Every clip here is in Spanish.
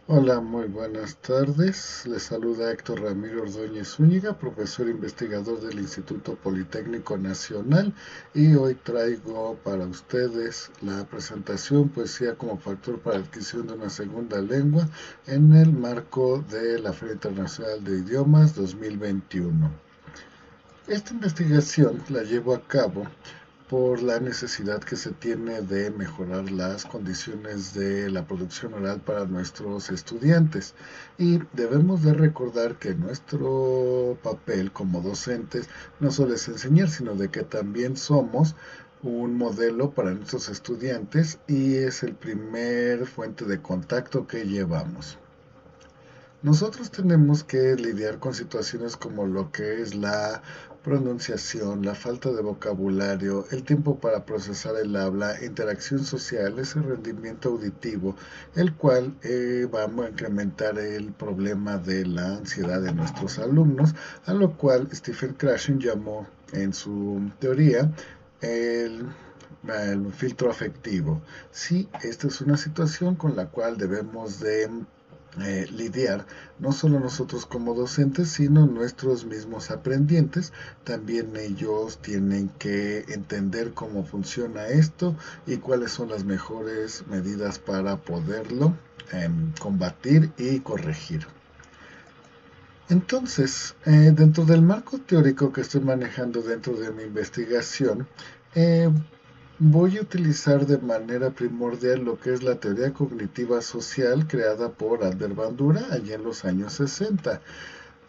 Hola, muy buenas tardes. Les saluda Héctor Ramiro Ordóñez Zúñiga, profesor investigador del Instituto Politécnico Nacional, y hoy traigo para ustedes la presentación Poesía como factor para adquisición de una segunda lengua en el marco de la Feria Internacional de Idiomas 2021. Esta investigación la llevo a cabo por la necesidad que se tiene de mejorar las condiciones de la producción oral para nuestros estudiantes. Y debemos de recordar que nuestro papel como docentes no solo es enseñar, sino de que también somos un modelo para nuestros estudiantes y es el primer fuente de contacto que llevamos. Nosotros tenemos que lidiar con situaciones como lo que es la pronunciación, la falta de vocabulario, el tiempo para procesar el habla, interacción social, ese rendimiento auditivo, el cual va a incrementar el problema de la ansiedad de nuestros alumnos, a lo cual Stephen Krashen llamó en su teoría el filtro afectivo. Sí, esta es una situación con la cual debemos de lidiar, no solo nosotros como docentes, sino nuestros mismos aprendientes. También ellos tienen que entender cómo funciona esto y cuáles son las mejores medidas para poderlo combatir y corregir. Entonces, dentro del marco teórico que estoy manejando dentro de mi investigación, eh, voy a utilizar de manera primordial lo que es la teoría cognitiva social creada por Albert Bandura allá en los años 60,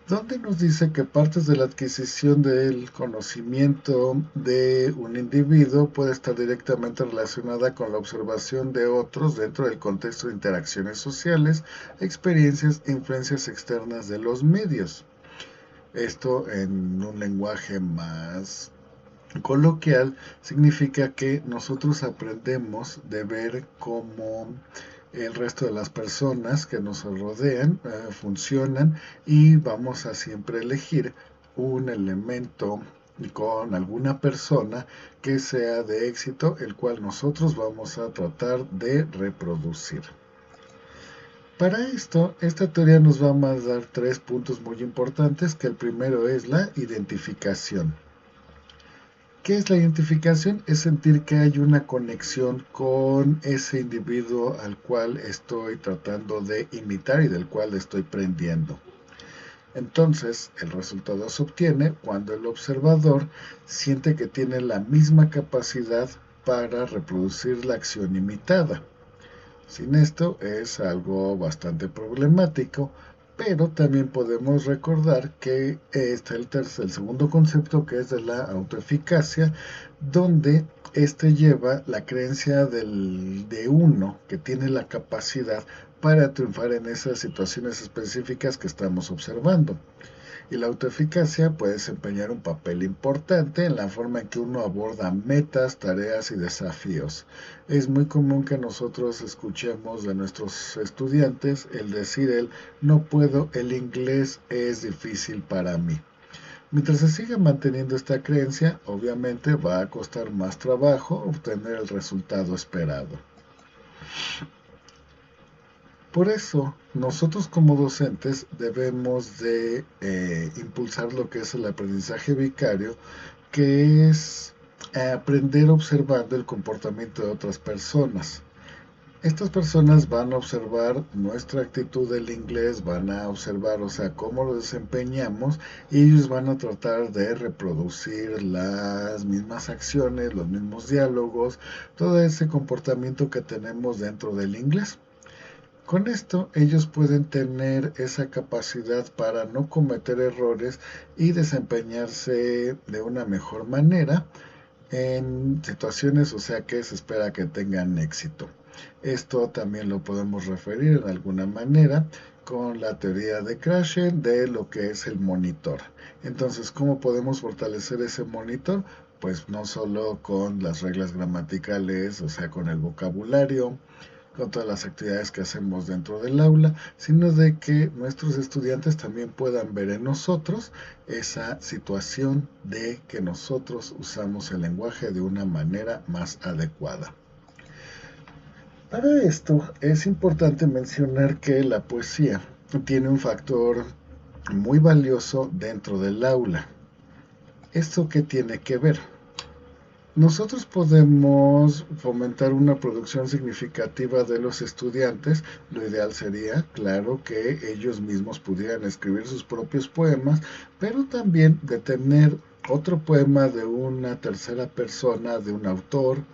donde nos dice que partes de la adquisición del conocimiento de un individuo puede estar directamente relacionada con la observación de otros dentro del contexto de interacciones sociales, experiencias e influencias externas de los medios. Esto en un lenguaje más coloquial significa que nosotros aprendemos de ver cómo el resto de las personas que nos rodean funcionan y vamos a siempre elegir un elemento con alguna persona que sea de éxito, el cual nosotros vamos a tratar de reproducir. Para esto, esta teoría nos va a dar tres puntos muy importantes, que el primero es la identificación. ¿Qué es la identificación? Es sentir que hay una conexión con ese individuo al cual estoy tratando de imitar y del cual estoy aprendiendo. Entonces, el resultado se obtiene cuando el observador siente que tiene la misma capacidad para reproducir la acción imitada. Sin esto es algo bastante problemático, pero también podemos recordar que está el segundo concepto, que es de la autoeficacia, donde este lleva la creencia de uno que tiene la capacidad para triunfar en esas situaciones específicas que estamos observando. Y la autoeficacia puede desempeñar un papel importante en la forma en que uno aborda metas, tareas y desafíos. Es muy común que nosotros escuchemos de nuestros estudiantes el decir no puedo, el inglés es difícil para mí. Mientras se siga manteniendo esta creencia, obviamente va a costar más trabajo obtener el resultado esperado. Por eso, nosotros como docentes debemos de impulsar lo que es el aprendizaje vicario, que es aprender observando el comportamiento de otras personas. Estas personas van a observar nuestra actitud del inglés, van a observar, o sea, cómo lo desempeñamos, y ellos van a tratar de reproducir las mismas acciones, los mismos diálogos, todo ese comportamiento que tenemos dentro del inglés. Con esto, ellos pueden tener esa capacidad para no cometer errores y desempeñarse de una mejor manera en situaciones, o sea, que se espera que tengan éxito. Esto también lo podemos referir en alguna manera con la teoría de Krashen de lo que es el monitor. Entonces, ¿cómo podemos fortalecer ese monitor? Pues no solo con las reglas gramaticales, o sea, con el vocabulario, con todas las actividades que hacemos dentro del aula, sino de que nuestros estudiantes también puedan ver en nosotros esa situación de que nosotros usamos el lenguaje de una manera más adecuada. Para esto es importante mencionar que la poesía tiene un factor muy valioso dentro del aula. ¿Esto qué tiene que ver? Nosotros podemos fomentar una producción significativa de los estudiantes. Lo ideal sería, claro, que ellos mismos pudieran escribir sus propios poemas, pero también de tener otro poema de una tercera persona, de un autor,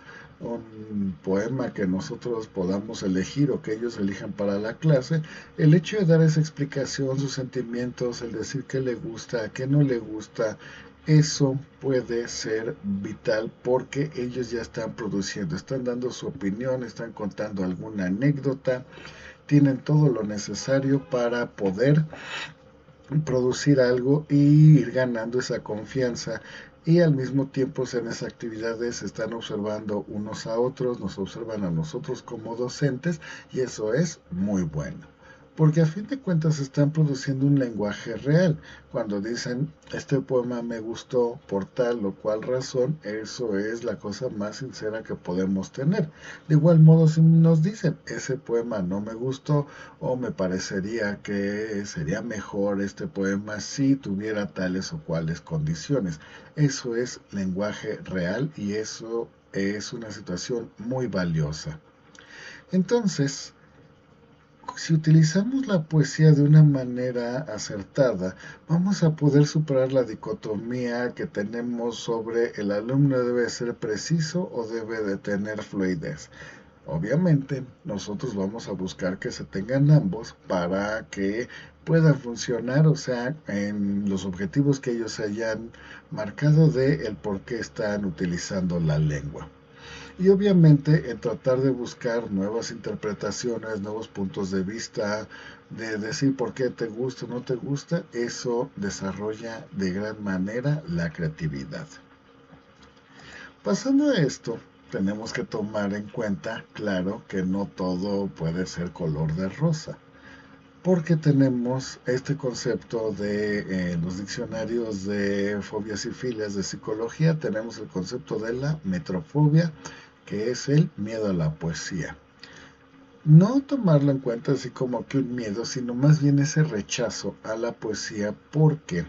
un poema que nosotros podamos elegir o que ellos elijan para la clase. El hecho de dar esa explicación, sus sentimientos, el decir qué le gusta, qué no le gusta, eso puede ser vital porque ellos ya están produciendo, están dando su opinión, están contando alguna anécdota, tienen todo lo necesario para poder producir algo y ir ganando esa confianza. Y al mismo tiempo en esas actividades se están observando unos a otros, nos observan a nosotros como docentes y eso es muy bueno. Porque a fin de cuentas están produciendo un lenguaje real. Cuando dicen, este poema me gustó por tal o cual razón, eso es la cosa más sincera que podemos tener. De igual modo, si nos dicen, ese poema no me gustó o me parecería que sería mejor este poema si tuviera tales o cuales condiciones. Eso es lenguaje real y eso es una situación muy valiosa. Entonces, si utilizamos la poesía de una manera acertada, vamos a poder superar la dicotomía que tenemos sobre el alumno debe ser preciso o debe de tener fluidez. Obviamente, nosotros vamos a buscar que se tengan ambos para que puedan funcionar, o sea, en los objetivos que ellos hayan marcado de el por qué están utilizando la lengua. Y obviamente en tratar de buscar nuevas interpretaciones, nuevos puntos de vista, de decir por qué te gusta o no te gusta, eso desarrolla de gran manera la creatividad. Pasando a esto, tenemos que tomar en cuenta, claro, que no todo puede ser color de rosa, porque tenemos este concepto de los diccionarios de fobias y filias de psicología, tenemos el concepto de la metrofobia, que es el miedo a la poesía. No tomarlo en cuenta así como que un miedo, sino más bien ese rechazo a la poesía, porque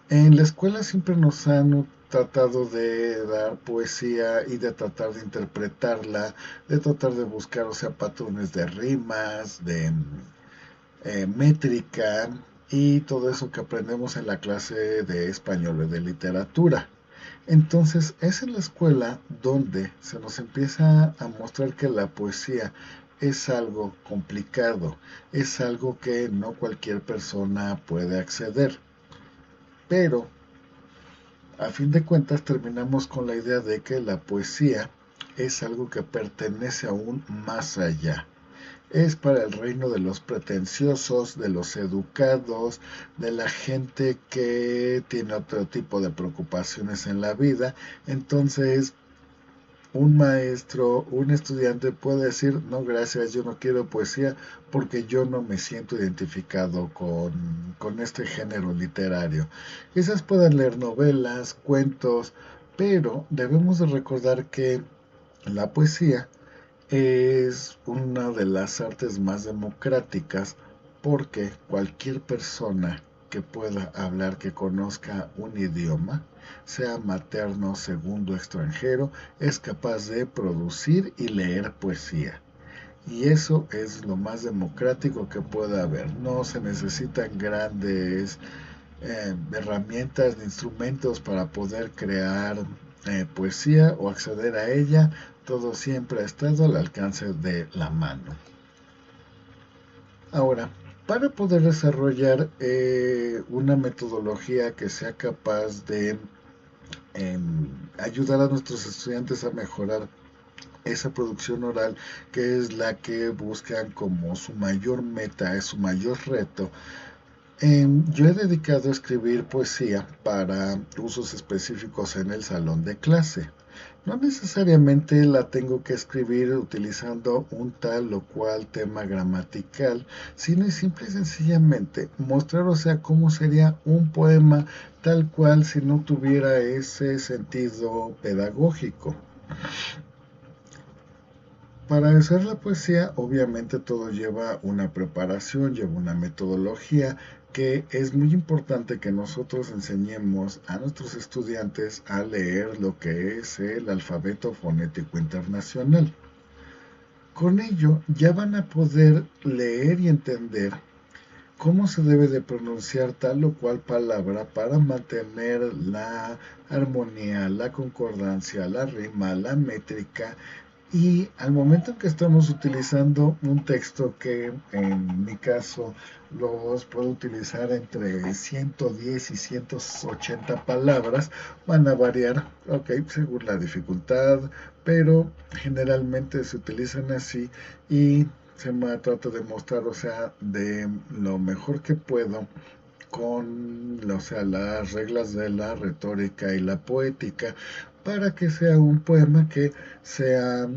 en la escuela siempre nos han tratado de dar poesía y de tratar de interpretarla, de tratar de buscar, o sea, patrones de rimas, de métrica y todo eso que aprendemos en la clase de español, de literatura. Entonces es en la escuela donde se nos empieza a mostrar que la poesía es algo complicado, es algo que no cualquier persona puede acceder. Pero a fin de cuentas terminamos con la idea de que la poesía es algo que pertenece aún más allá. Es para el reino de los pretenciosos, de los educados, de la gente que tiene otro tipo de preocupaciones en la vida. Entonces, un maestro, un estudiante puede decir, no, gracias, yo no quiero poesía porque yo no me siento identificado con este género literario. Quizás puedan leer novelas, cuentos, pero debemos de recordar que la poesía es una de las artes más democráticas porque cualquier persona que pueda hablar, que conozca un idioma, sea materno, segundo, extranjero, es capaz de producir y leer poesía. Y eso es lo más democrático que pueda haber. No se necesitan grandes herramientas, instrumentos para poder crear poesía o acceder a ella. Todo siempre ha estado al alcance de la mano. Ahora, para poder desarrollar una metodología que sea capaz de ayudar a nuestros estudiantes a mejorar esa producción oral, que es la que buscan como su mayor meta, es su mayor reto. Yo he dedicado a escribir poesía para usos específicos en el salón de clase. No necesariamente la tengo que escribir utilizando un tal o cual tema gramatical, sino simple y sencillamente mostrar, o sea, cómo sería un poema tal cual si no tuviera ese sentido pedagógico. Para hacer la poesía, obviamente todo lleva una preparación, lleva una metodología que es muy importante que nosotros enseñemos a nuestros estudiantes a leer lo que es el alfabeto fonético internacional. Con ello ya van a poder leer y entender cómo se debe de pronunciar tal o cual palabra para mantener la armonía, la concordancia, la rima, la métrica y al momento en que estamos utilizando un texto que en mi caso los puedo utilizar entre 110 y 180 palabras, van a variar, ok, según la dificultad, pero generalmente se utilizan así y se me trata de mostrar, o sea, de lo mejor que puedo con, o sea, las reglas de la retórica y la poética para que sea un poema que sea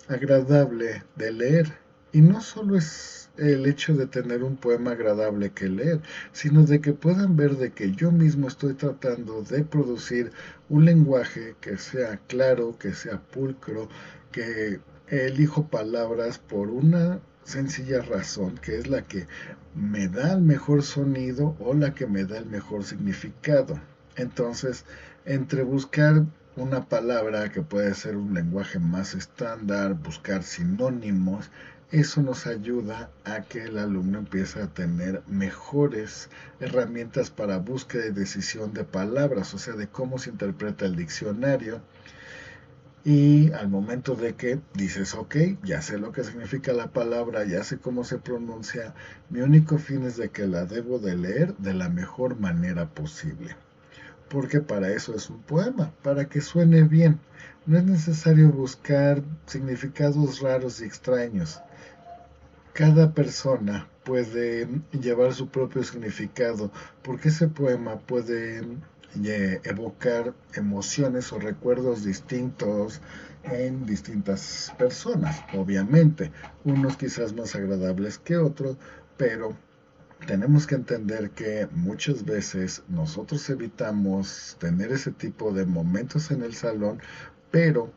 agradable de leer. Y no solo es el hecho de tener un poema agradable que leer, sino de que puedan ver de que yo mismo estoy tratando de producir un lenguaje que sea claro, que sea pulcro, que elijo palabras por una sencilla razón, que es la que me da el mejor sonido o la que me da el mejor significado. Entonces, entre buscar una palabra que puede ser un lenguaje más estándar, buscar sinónimos, eso nos ayuda a que el alumno empiece a tener mejores herramientas para búsqueda y decisión de palabras, o sea, de cómo se interpreta el diccionario. Y al momento de que dices, ok, ya sé lo que significa la palabra, ya sé cómo se pronuncia, mi único fin es de que la debo de leer de la mejor manera posible porque para eso es un poema, para que suene bien. No es necesario buscar significados raros y extraños. Cada persona puede llevar su propio significado, porque ese poema puede evocar emociones o recuerdos distintos en distintas personas, obviamente, unos quizás más agradables que otros, pero tenemos que entender que muchas veces nosotros evitamos tener ese tipo de momentos en el salón, pero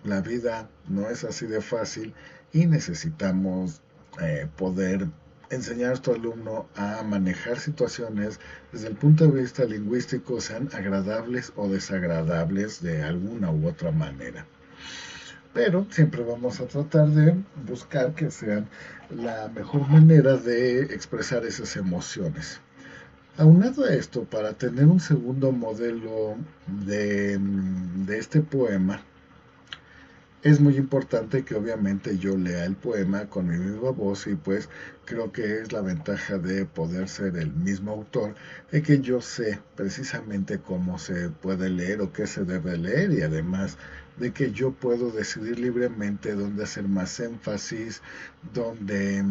la vida no es así de fácil y necesitamos poder enseñar a nuestro alumno a manejar situaciones desde el punto de vista lingüístico, sean agradables o desagradables de alguna u otra manera, pero siempre vamos a tratar de buscar que sean la mejor manera de expresar esas emociones. Aunado a esto, para tener un segundo modelo de este poema, es muy importante que obviamente yo lea el poema con mi misma voz y pues creo que es la ventaja de poder ser el mismo autor, de que yo sé precisamente cómo se puede leer o qué se debe leer y además de que yo puedo decidir libremente dónde hacer más énfasis, dónde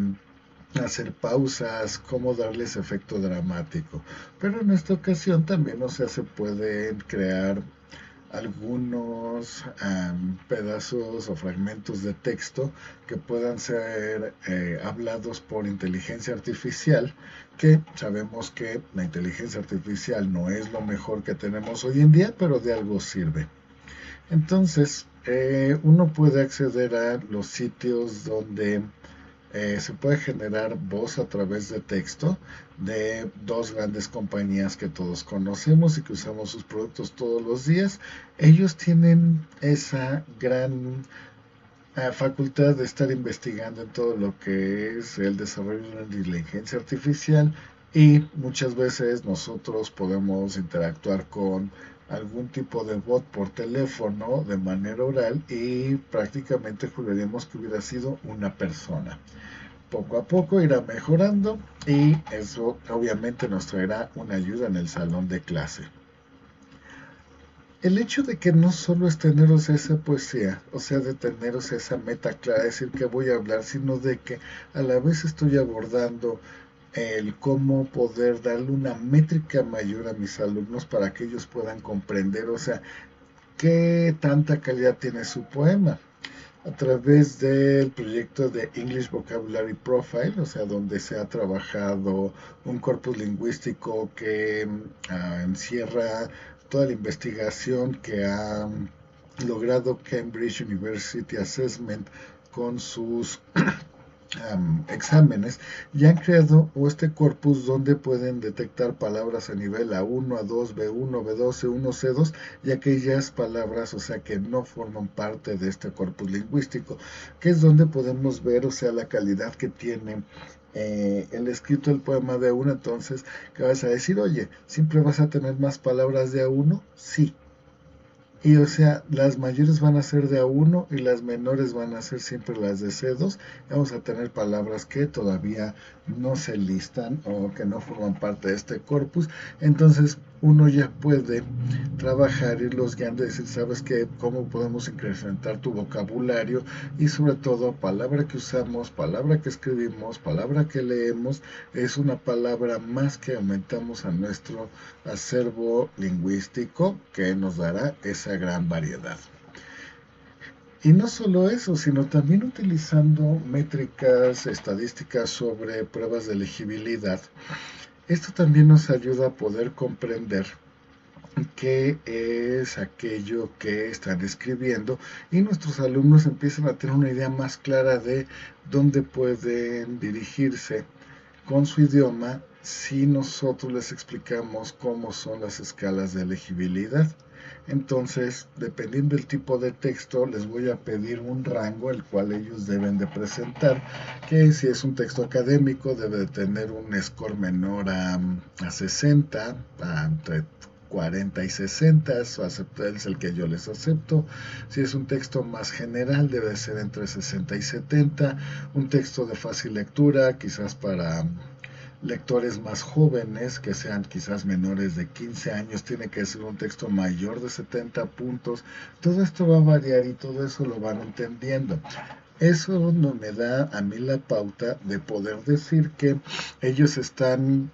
hacer pausas, cómo darles efecto dramático. Pero en esta ocasión también, o sea, se pueden crear algunos pedazos o fragmentos de texto que puedan ser hablados por inteligencia artificial, que sabemos que la inteligencia artificial no es lo mejor que tenemos hoy en día, pero de algo sirve. Entonces, uno puede acceder a los sitios donde se puede generar voz a través de texto de dos grandes compañías que todos conocemos y que usamos sus productos todos los días. Ellos tienen esa gran facultad de estar investigando en todo lo que es el desarrollo de la inteligencia artificial y muchas veces nosotros podemos interactuar con algún tipo de bot por teléfono de manera oral y prácticamente juraríamos que hubiera sido una persona. Poco a poco irá mejorando y eso obviamente nos traerá una ayuda en el salón de clase. El hecho de que no solo es teneros esa poesía, o sea, de teneros esa meta clara, decir que voy a hablar, sino de que a la vez estoy abordando el cómo poder darle una métrica mayor a mis alumnos para que ellos puedan comprender, o sea, qué tanta calidad tiene su poema a través del proyecto de English Vocabulary Profile, o sea, donde se ha trabajado un corpus lingüístico que encierra toda la investigación que ha logrado Cambridge University Assessment con sus exámenes y han creado este corpus donde pueden detectar palabras a nivel A1, A2, B1, B2, C1, C2 y aquellas palabras, o sea, que no forman parte de este corpus lingüístico, que es donde podemos ver, o sea, la calidad que tiene el escrito del poema de A1. Entonces, ¿qué vas a decir? Oye, ¿siempre vas a tener más palabras de A1? Sí. Y o sea, las mayores van a ser de A1 y las menores van a ser siempre las de C2. Vamos a tener palabras que todavía no se listan o que no forman parte de este corpus. Entonces uno ya puede trabajar, irlos guiando y decir, ¿sabes qué? ¿Cómo podemos incrementar tu vocabulario? Y sobre todo, palabra que usamos, palabra que escribimos, palabra que leemos, es una palabra más que aumentamos a nuestro acervo lingüístico que nos dará esa gran variedad. Y no solo eso, sino también utilizando métricas, estadísticas sobre pruebas de legibilidad. Esto también nos ayuda a poder comprender qué es aquello que están escribiendo y nuestros alumnos empiezan a tener una idea más clara de dónde pueden dirigirse con su idioma si nosotros les explicamos cómo son las escalas de legibilidad. Entonces, dependiendo del tipo de texto, les voy a pedir un rango el cual ellos deben de presentar, que si es un texto académico debe de tener un score menor a 60, entre 40 y 60, eso es el que yo les acepto. Si es un texto más general, debe ser entre 60 y 70. Un texto de fácil lectura, quizás para lectores más jóvenes, que sean quizás menores de 15 años, tiene que ser un texto mayor de 70 puntos. Todo esto va a variar y todo eso lo van entendiendo. Eso no me da a mí la pauta de poder decir que ellos están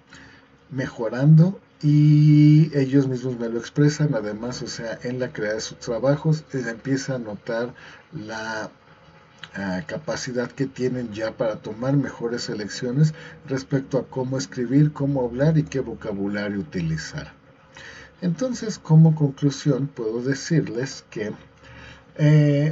mejorando y ellos mismos me lo expresan. Además, o sea, en la creación de sus trabajos se empieza a notar la capacidad que tienen ya para tomar mejores elecciones respecto a cómo escribir, cómo hablar y qué vocabulario utilizar. Entonces, como conclusión, puedo decirles que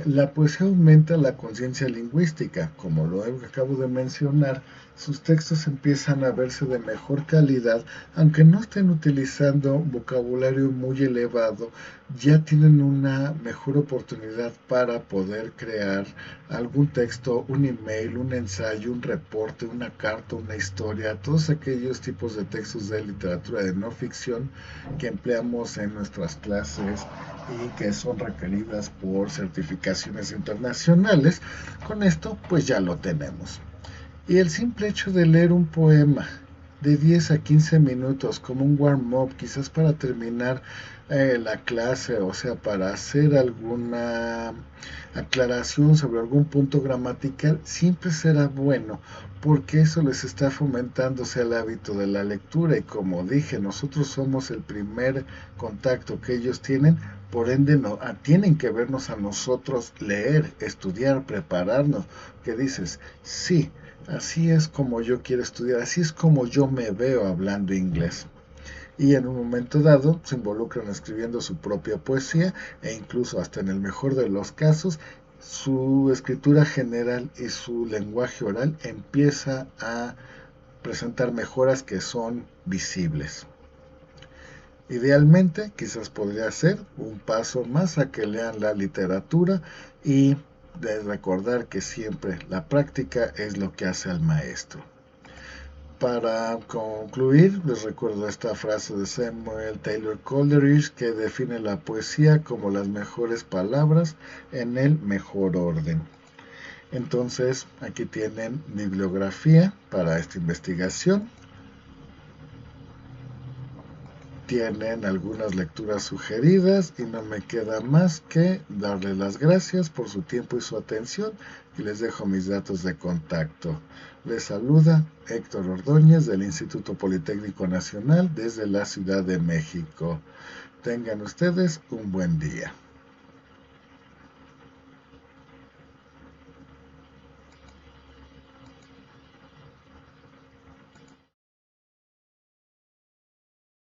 la poesía aumenta la conciencia lingüística. Como lo acabo de mencionar, sus textos empiezan a verse de mejor calidad, aunque no estén utilizando vocabulario muy elevado, ya tienen una mejor oportunidad para poder crear algún texto, un email, un ensayo, un reporte, una carta, una historia, todos aquellos tipos de textos de literatura de no ficción que empleamos en nuestras clases y que son requeridas por certificaciones internacionales. Con esto pues ya lo tenemos. Y el simple hecho de leer un poema de 10 a 15 minutos como un warm-up, quizás para terminar la clase, o sea, para hacer alguna aclaración sobre algún punto gramatical, siempre será bueno, porque eso les está fomentando el hábito de la lectura. Y como dije, nosotros somos el primer contacto que ellos tienen, por ende no, tienen que vernos a nosotros leer, estudiar, prepararnos. ¿Qué dices? Sí, así es como yo quiero estudiar, así es como yo me veo hablando inglés. Y en un momento dado se involucran escribiendo su propia poesía e incluso hasta en el mejor de los casos su escritura general y su lenguaje oral empieza a presentar mejoras que son visibles. Idealmente, quizás podría ser un paso más a que lean la literatura y de recordar que siempre la práctica es lo que hace al maestro. Para concluir, les recuerdo esta frase de Samuel Taylor Coleridge que define la poesía como las mejores palabras en el mejor orden. Entonces, aquí tienen bibliografía para esta investigación. Tienen algunas lecturas sugeridas y no me queda más que darles las gracias por su tiempo y su atención y les dejo mis datos de contacto. Les saluda Héctor Ordóñez del Instituto Politécnico Nacional desde la Ciudad de México. Tengan ustedes un buen día.